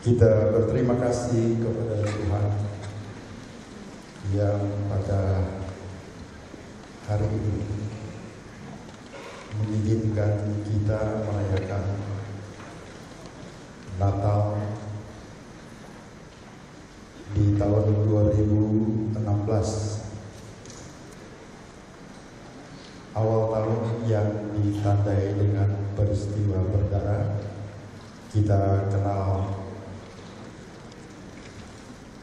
Kita berterima kasih kepada Tuhan yang pada hari ini mengizinkan kita merayakan Natal di tahun 2016, awal tahun yang ditandai dengan peristiwa berdarah. Kita kenal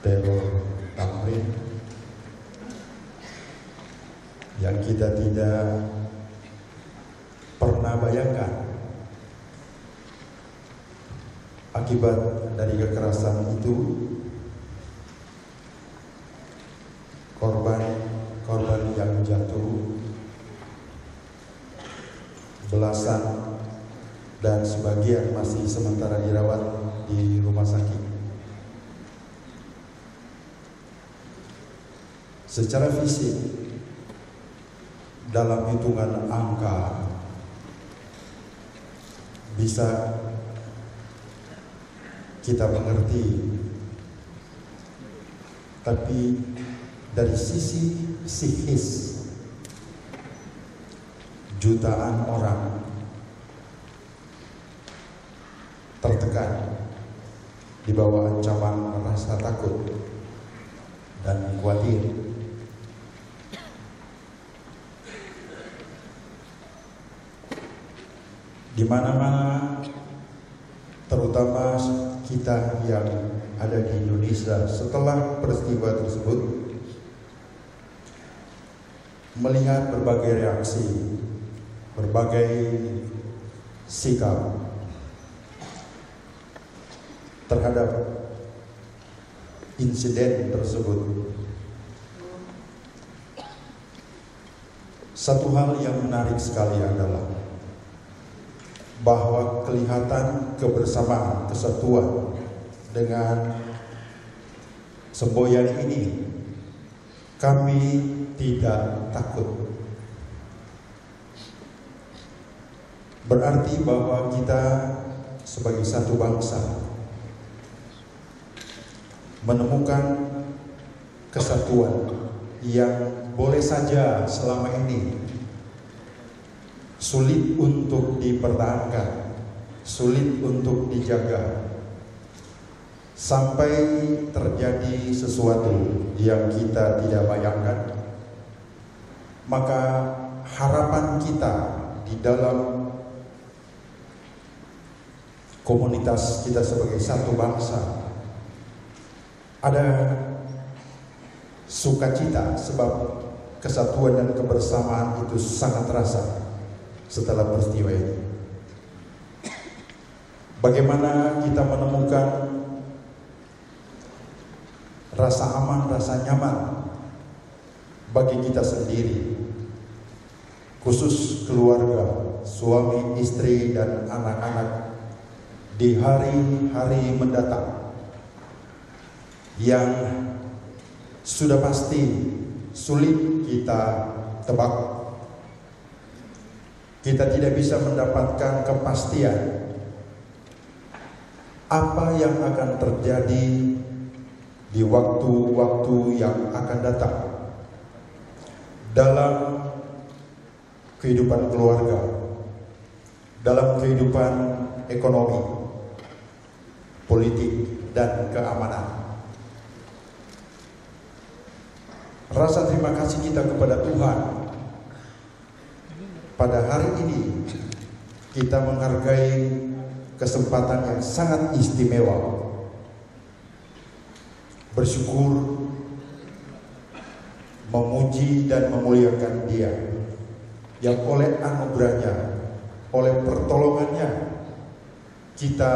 teror Tamrin yang kita tidak pernah bayangkan akibat dari kekerasan itu korban yang jatuh belasan dan sebagian masih sementara dirawat di rumah sakit. Secara fisik, dalam hitungan angka bisa kita mengerti, tapi dari sisi psikis jutaan orang tertekan di bawah ancaman rasa takut dan khawatir. Di mana-mana, terutama kita yang ada di Indonesia setelah peristiwa tersebut, melihat berbagai reaksi, berbagai sikap terhadap insiden tersebut. Satu hal yang menarik sekali adalah bahwa kelihatan kebersamaan, kesatuan dengan semboyan ini. Kami tidak takut. Berarti bahwa kita sebagai satu bangsa menemukan kesatuan yang boleh saja selama ini sulit untuk dipertahankan, sulit untuk dijaga, sampai terjadi sesuatu yang kita tidak bayangkan. Maka harapan kita di dalam komunitas kita sebagai satu bangsa ada sukacita, sebab kesatuan dan kebersamaan itu sangat terasa setelah peristiwa ini. Bagaimana kita menemukan rasa aman, rasa nyaman bagi kita sendiri, khusus keluarga, suami, istri, dan anak-anak di hari-hari mendatang yang sudah pasti sulit kita tebak. Kita tidak bisa mendapatkan kepastian apa yang akan terjadi di waktu-waktu yang akan datang dalam kehidupan keluarga, dalam kehidupan ekonomi, politik, dan keamanan. Rasa terima kasih kita kepada Tuhan, pada hari ini kita menghargai kesempatan yang sangat istimewa, bersyukur, memuji dan memuliakan Dia yang oleh anugerahnya, oleh pertolongannya kita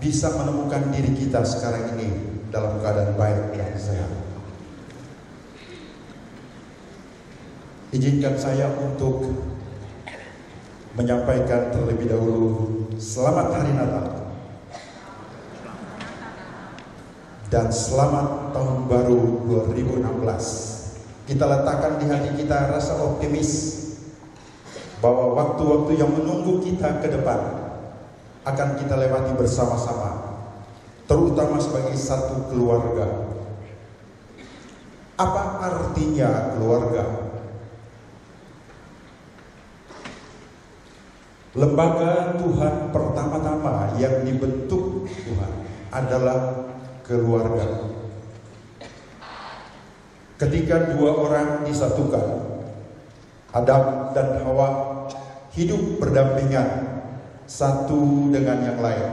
bisa menemukan diri kita sekarang ini dalam keadaan baik dan sehat. Izinkan saya untuk menyampaikan terlebih dahulu selamat hari Natal dan selamat tahun baru 2016. Kita letakkan di hati kita rasa optimis, bahwa waktu-waktu yang menunggu kita ke depan akan kita lewati bersama-sama, terutama sebagai satu keluarga. Apa artinya keluarga? Lembaga Tuhan pertama-tama yang dibentuk Tuhan adalah keluarga. Ketika dua orang disatukan, Adam dan Hawa hidup berdampingan satu dengan yang lain,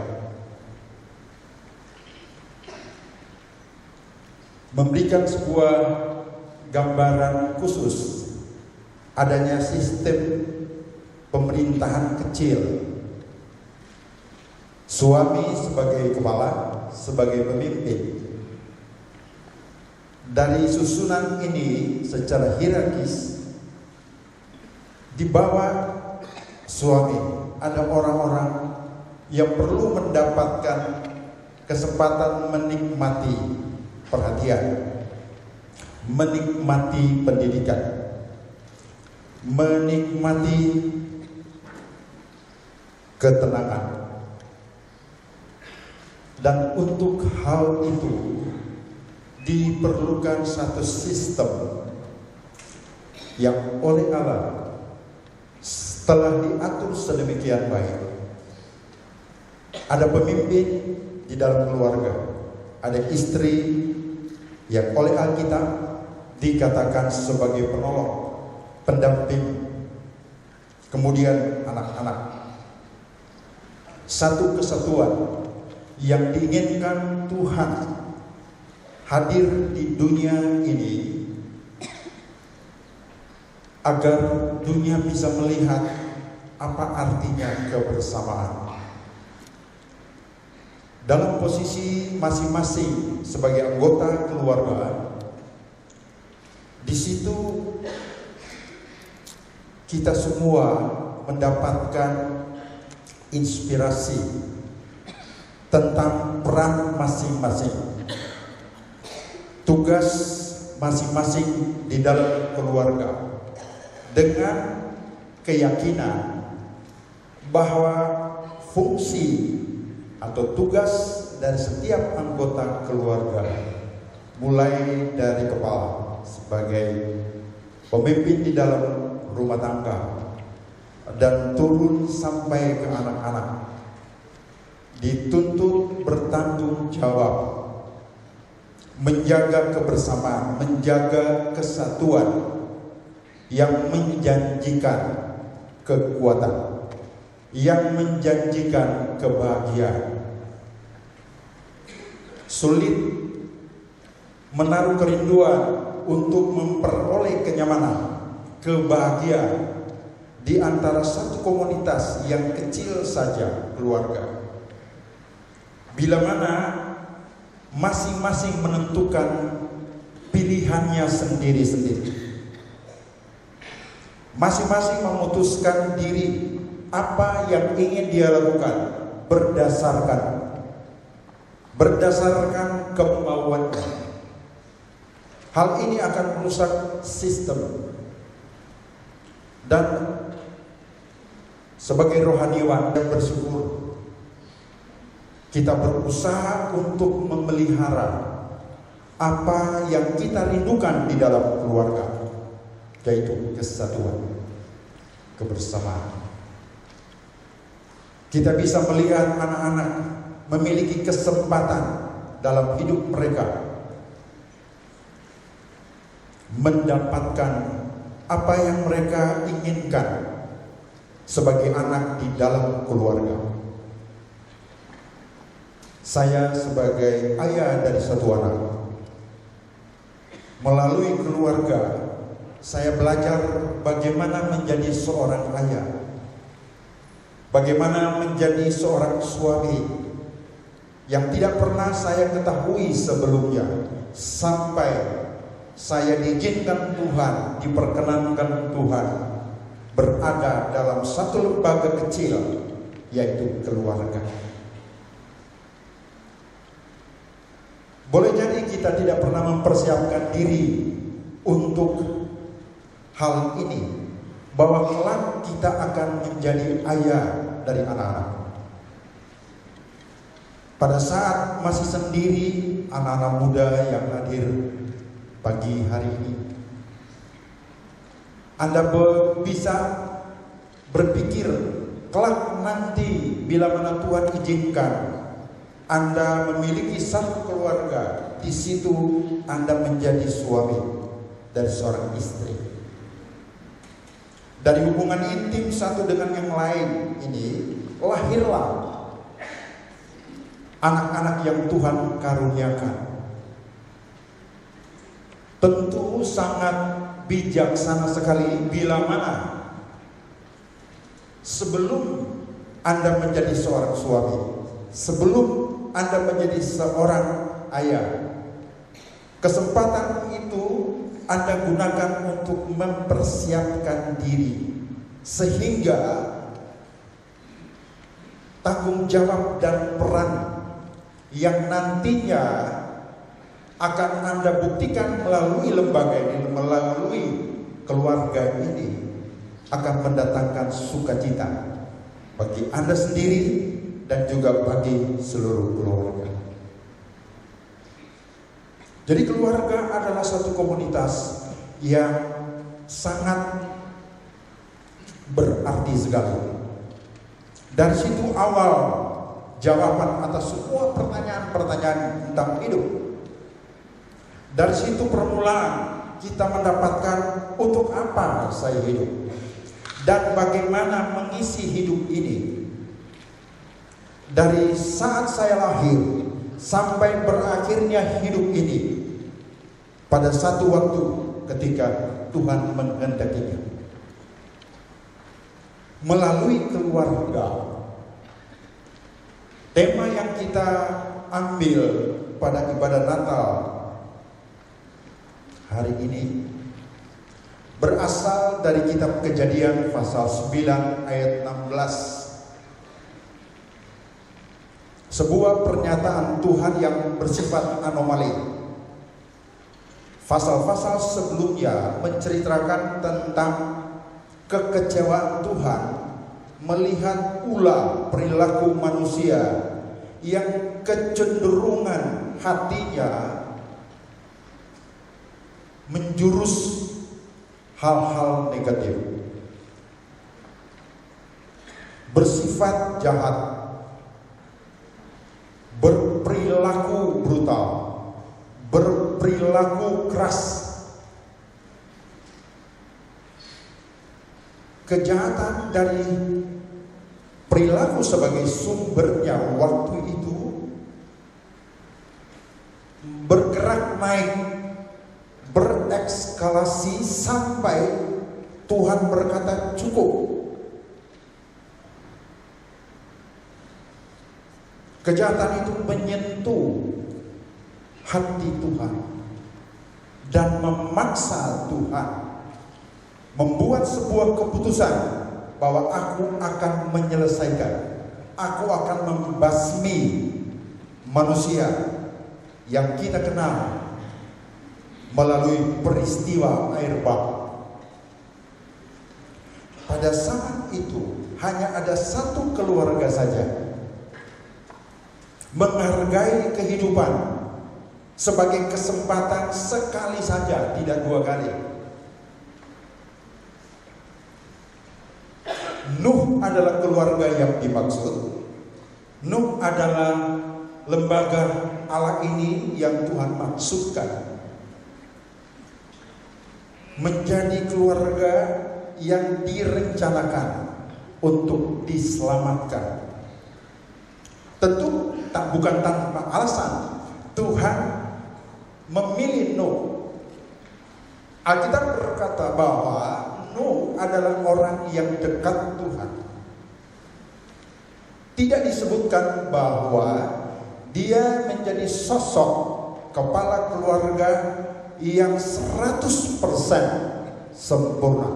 memberikan sebuah gambaran khusus adanya sistem pemerintahan kecil. Suami sebagai kepala, sebagai pemimpin. Dari susunan ini secara hierarkis, di bawah suami ada orang-orang yang perlu mendapatkan kesempatan menikmati perhatian, menikmati pendidikan, menikmati ketenangan. Dan untuk hal itu diperlukan satu sistem yang oleh Allah setelah diatur sedemikian baik. Ada pemimpin di dalam keluarga, ada istri yang oleh Alkitab dikatakan sebagai penolong, pendamping, kemudian anak-anak. Satu kesatuan yang diinginkan Tuhan hadir di dunia ini agar dunia bisa melihat apa artinya kebersamaan. Dalam posisi masing-masing sebagai anggota keluarga, di situ kita semua mendapatkan inspirasi tentang peran masing-masing, tugas masing-masing di dalam keluarga, dengan keyakinan bahwa fungsi atau tugas dari setiap anggota keluarga, mulai dari kepala sebagai pemimpin di dalam rumah tangga dan turun sampai ke anak-anak, dituntut bertanggung jawab menjaga kebersamaan, menjaga kesatuan yang menjanjikan kekuatan, yang menjanjikan kebahagiaan. Sulit menaruh kerinduan untuk memperoleh kenyamanan, kebahagiaan di antara satu komunitas yang kecil saja, keluarga. Bila mana masing-masing menentukan pilihannya sendiri-sendiri, masing-masing memutuskan diri apa yang ingin dia lakukan berdasarkan kemauannya. Hal ini akan merusak sistem. Dan sebagai rohaniawan yang bersyukur, kita berusaha untuk memelihara apa yang kita rindukan di dalam keluarga, yaitu kesatuan, kebersamaan. Kita bisa melihat anak-anak memiliki kesempatan dalam hidup mereka mendapatkan apa yang mereka inginkan sebagai anak di dalam keluarga. Saya sebagai ayah dari satu anak, melalui keluarga saya belajar bagaimana menjadi seorang ayah, bagaimana menjadi seorang suami yang tidak pernah saya ketahui sebelumnya, sampai saya diizinkan Tuhan, diperkenankan Tuhan berada dalam satu lembaga kecil, yaitu keluarga. Boleh jadi kita tidak pernah mempersiapkan diri untuk hal ini, bahwa kelak kita akan menjadi ayah dari anak-anak. Pada saat masih sendiri, anak-anak muda yang hadir pagi hari ini, Anda bisa berpikir kelak nanti bila mana Tuhan izinkan Anda memiliki satu keluarga, di situ Anda menjadi suami dari seorang istri. Dari hubungan intim satu dengan yang lain ini lahirlah anak-anak yang Tuhan karuniakan. Tentu sangat bijaksana sekali bila mana sebelum Anda menjadi seorang suami, sebelum Anda menjadi seorang ayah, kesempatan itu Anda gunakan untuk mempersiapkan diri, sehingga tanggung jawab dan peran yang nantinya akan Anda buktikan melalui lembaga ini, melalui keluarga ini, akan mendatangkan sukacita bagi Anda sendiri dan juga bagi seluruh keluarga. Jadi keluarga adalah satu komunitas yang sangat berarti sekali. Dari situ awal jawaban atas semua pertanyaan-pertanyaan tentang hidup. Dari situ permulaan kita mendapatkan untuk apa saya hidup dan bagaimana mengisi hidup ini. Dari saat saya lahir sampai berakhirnya hidup ini, pada satu waktu ketika Tuhan menghendakinya, melalui keluarga. Tema yang kita ambil pada ibadah Natal hari ini berasal dari kitab Kejadian pasal 9 ayat 16. Sebuah pernyataan Tuhan yang bersifat anomali. Pasal-pasal sebelumnya menceritakan tentang kekecewaan Tuhan melihat pula perilaku manusia yang kecenderungan hatinya menjurus hal-hal negatif, bersifat jahat, berperilaku brutal, berperilaku keras. Kejahatan dari perilaku sebagai sumbernya waktu itu bergerak naik, berekskalasi sampai Tuhan berkata cukup. Kejahatan itu menyentuh hati Tuhan dan memaksa Tuhan membuat sebuah keputusan bahwa aku akan menyelesaikan, aku akan membasmi manusia yang kita kenal melalui peristiwa air bah. Pada saat itu hanya ada satu keluarga saja menghargai kehidupan sebagai kesempatan sekali saja, tidak dua kali. Nuh adalah keluarga yang dimaksud. Nuh adalah lembaga Allah ini yang Tuhan maksudkan menjadi keluarga yang direncanakan untuk diselamatkan. Tentu bukan tanpa alasan Tuhan memilih Nuh. Alkitab berkata bahwa Nuh adalah orang yang dekat Tuhan. Tidak disebutkan bahwa dia menjadi sosok kepala keluarga yang 100% sempurna.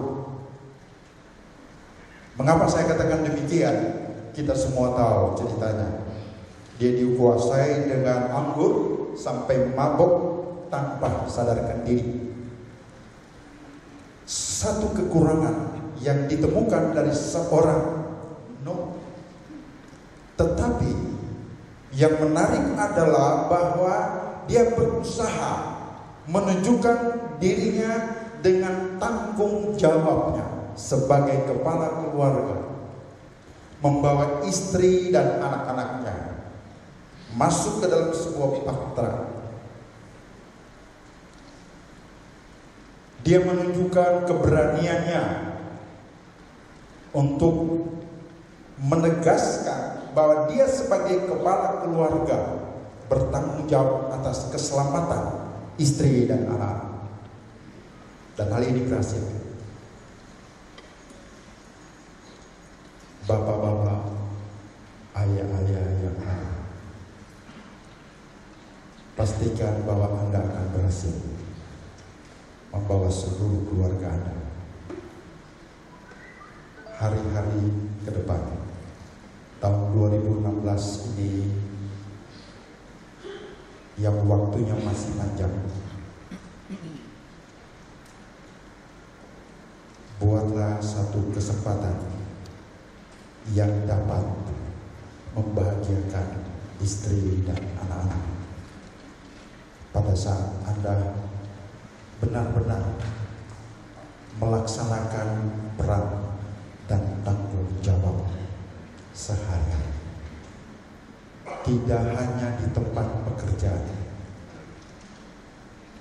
Mengapa saya katakan demikian? Kita semua tahu ceritanya. Dia dikuasai dengan anggur sampai mabuk tanpa sadarkan diri. Satu kekurangan yang ditemukan dari seorang no. Tetapi yang menarik adalah bahwa dia berusaha menunjukkan dirinya dengan tanggung jawabnya sebagai kepala keluarga, membawa istri dan anak-anaknya masuk ke dalam sebuah patra. Dia menunjukkan keberaniannya untuk menegaskan bahwa dia sebagai kepala keluarga bertanggung jawab atas keselamatan istri dan anak. Dan hal ini berhasil. Bapak-bapak, ayah-ayah yang ada, pastikan bahwa Anda akan berhasil membawa seluruh keluarga Anda hari-hari ke depan. Tahun 2016 ini yang waktunya masih panjang. Buatlah satu kesempatan yang dapat membahagiakan istri dan anak-anak pada saat Anda benar-benar melaksanakan peran dan tanggung jawab sehari-hari. Tidak hanya di tempat pekerjaan.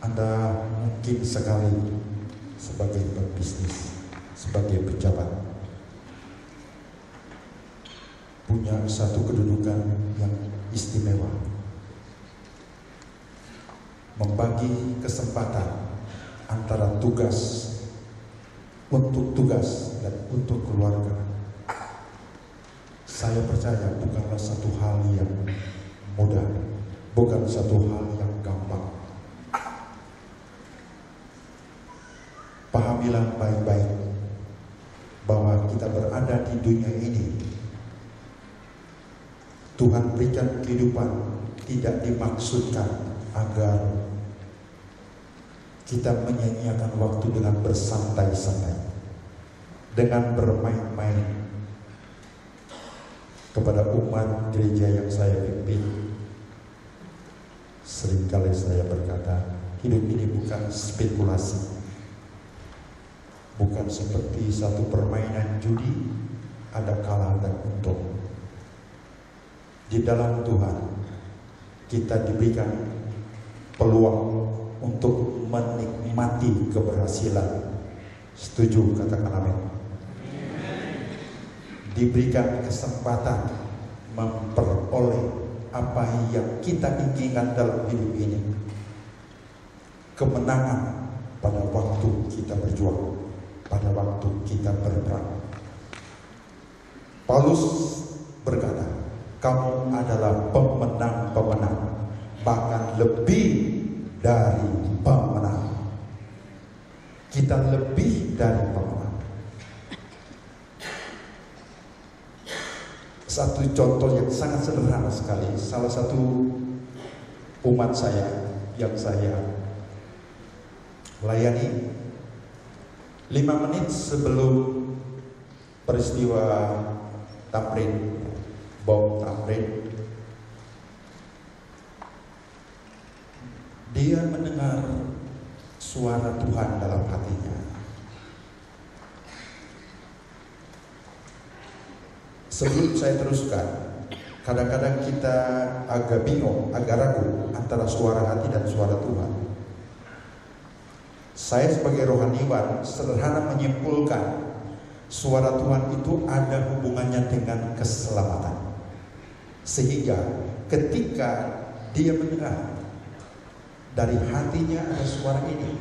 Anda mungkin sekali sebagai pebisnis, sebagai pejabat, punya satu kedudukan yang istimewa, membagi kesempatan antara tugas untuk tugas dan untuk keluarga. Saya percaya bukanlah satu hal yang mudah, bukan satu hal yang gampang. Pahamilah baik-baik bahwa kita berada di dunia ini, Tuhan berikan kehidupan tidak dimaksudkan agar kita menyanyiakan waktu dengan bersantai-santai, dengan bermain-main. Kepada umat gereja yang saya pimpin, seringkali saya berkata, hidup ini bukan spekulasi, bukan seperti satu permainan judi, ada kalah dan untung. Di dalam Tuhan kita diberikan peluang untuk menikmati keberhasilan. Setuju? Katakan amin. Diberikan kesempatan memperoleh apa yang kita inginkan dalam hidup ini. Kemenangan pada waktu kita berjuang, pada waktu kita berperang. Paulus berkata, kamu adalah pemenang-pemenang, bahkan lebih dari pemenang. Kita lebih dari pemenang. Satu contoh yang sangat sederhana sekali, salah satu umat saya yang saya layani 5 menit sebelum peristiwa Tamrin, bom Tamrin, dia mendengar suara Tuhan dalam hatinya. Sebelum saya teruskan, kadang-kadang kita agak bingung, agak ragu antara suara hati dan suara Tuhan. Saya sebagai rohaniwan sederhana menyimpulkan suara Tuhan itu ada hubungannya dengan keselamatan. Sehingga ketika dia mendengar dari hatinya ada suara ini,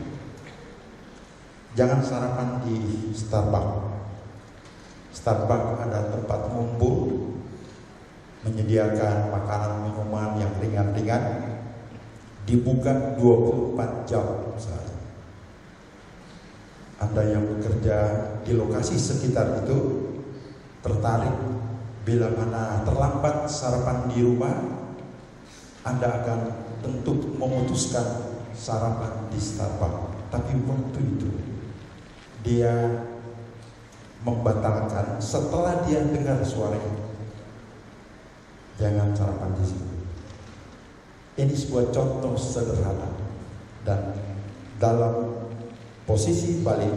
jangan sarapan di Starbucks. Starbucks ada tempat ngumpul, menyediakan makanan minuman yang ringan-ringan, dibuka 24 jam sehari. Anda yang bekerja di lokasi sekitar itu tertarik, bila mana terlambat sarapan di rumah, Anda akan tentu memutuskan sarapan di Starbucks. Tapi waktu itu dia membatalkan setelah dia dengar suara itu. Jangan sarapan di sini. Ini sebuah contoh sederhana, dan dalam posisi balik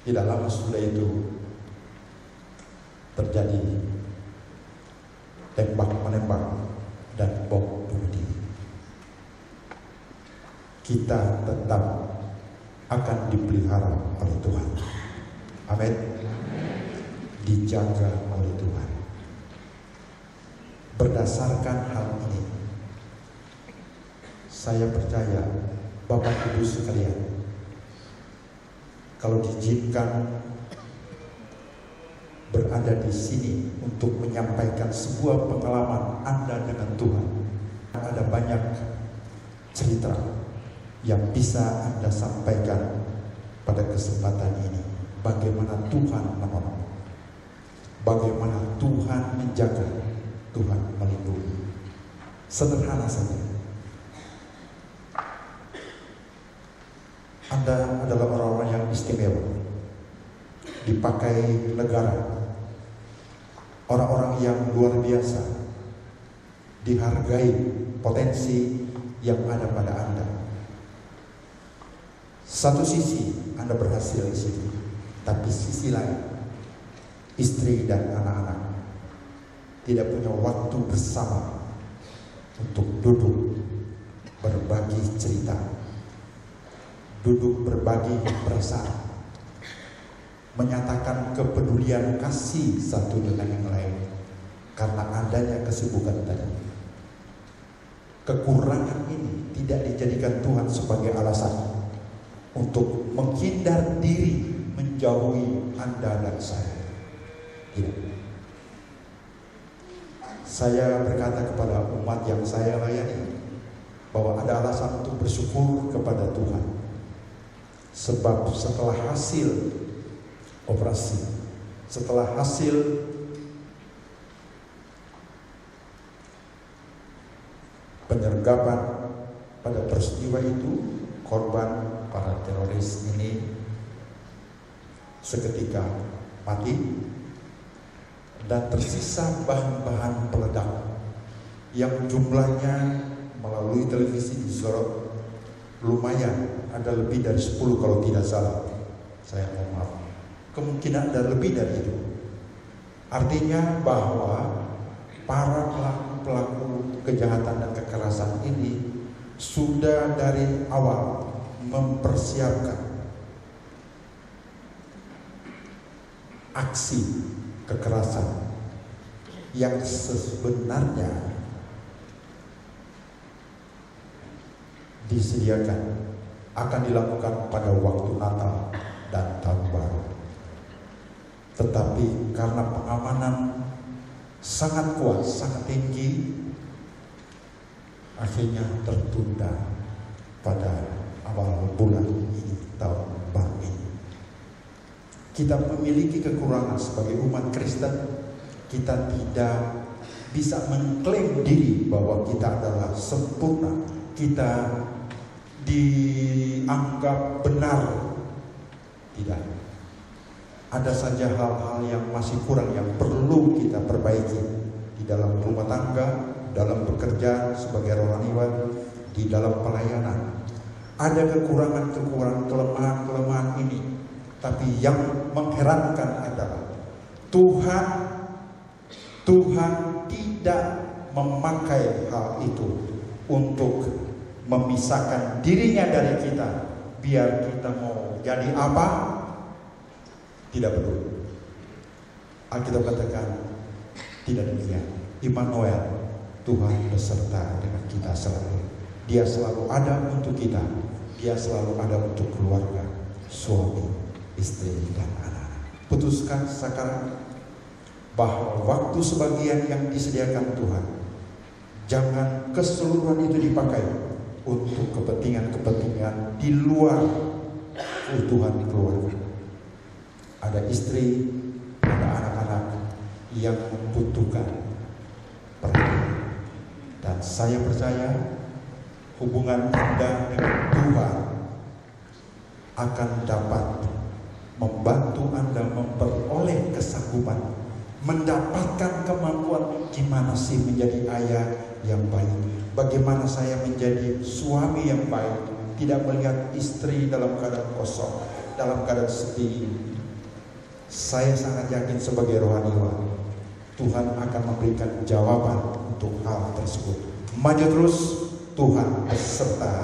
tidak lama sudah itu terjadi tembak-menembak dan bom bunuh diri. Kita tetap akan dipelihara oleh Tuhan. Amin. Dijaga oleh Tuhan. Berdasarkan hal ini, saya percaya Bapak Ibu sekalian, kalau diizinkan berada di sini untuk menyampaikan sebuah pengalaman Anda dengan Tuhan, ada banyak cerita yang bisa Anda sampaikan pada kesempatan ini. Bagaimana Tuhan menolong, bagaimana Tuhan menjaga, Tuhan melindungi. Sederhana saja. Anda adalah orang-orang yang istimewa, dipakai negara, orang-orang yang luar biasa, dihargai potensi yang ada pada Anda. Satu sisi Anda berhasil di situ, tapi sisi lain, istri dan anak-anak tidak punya waktu bersama untuk duduk berbagi cerita, duduk berbagi perasaan, menyatakan kepedulian kasih satu dengan yang lain, karena adanya kesibukan tadi. Kekurangan ini tidak dijadikan Tuhan sebagai alasan untuk menghindar diri menjauhi Anda dan saya. Tidak. Saya berkata kepada umat yang saya layani bahwa ada alasan untuk bersyukur kepada Tuhan, sebab setelah hasil operasi, setelah hasil penyergapan pada peristiwa itu, korban para teroris ini seketika mati dan tersisa bahan-bahan peledak yang jumlahnya melalui televisi disorot lumayan, ada lebih dari 10 kalau tidak salah. Saya mohon maaf, kemungkinan ada lebih dari itu. Artinya bahwa para pelaku kejahatan dan kekerasan ini sudah dari awal mempersiapkan aksi kekerasan yang sebenarnya disediakan akan dilakukan pada waktu Natal dan Tahun Baru. Tetapi karena pengamanan sangat kuat, sangat tinggi, akhirnya tertunda pada awal bulan ini, tahun baru ini. Kita memiliki kekurangan sebagai umat Kristen. Kita tidak bisa mengklaim diri bahwa kita adalah sempurna, kita dianggap benar. Tidak. Ada saja hal-hal yang masih kurang, yang perlu kita perbaiki di dalam rumah tangga, dalam bekerja sebagai rohaniwan, di dalam pelayanan. Ada kekurangan-kekurangan, kelemahan-kelemahan ini. Tapi yang mengherankan adalah Tuhan tidak memakai hal itu untuk memisahkan dirinya dari kita. Biar kita mau jadi apa, tidak peduli. Alkitab katakan tidak demikian. Immanuel, Tuhan beserta dengan kita selalu. Dia selalu ada untuk kita. Dia selalu ada untuk keluarga, suami, istri, dan anak. Putuskan sekarang bahwa waktu sebagian yang disediakan Tuhan, jangan keseluruhan itu dipakai untuk kepentingan-kepentingan di luar kebutuhan keluarga. Ada istri, ada anak-anak yang membutuhkan perhatian. Dan saya percaya hubungan Anda dengan Tuhan akan dapat membantu Anda memperoleh kesanggupan, mendapatkan kemampuan gimana sih menjadi ayah yang baik, bagaimana saya menjadi suami yang baik, tidak melihat istri dalam keadaan kosong, dalam keadaan sedih. Saya sangat yakin sebagai rohaniwan, Tuhan akan memberikan jawaban untuk hal tersebut. Maju terus, Tuhan beserta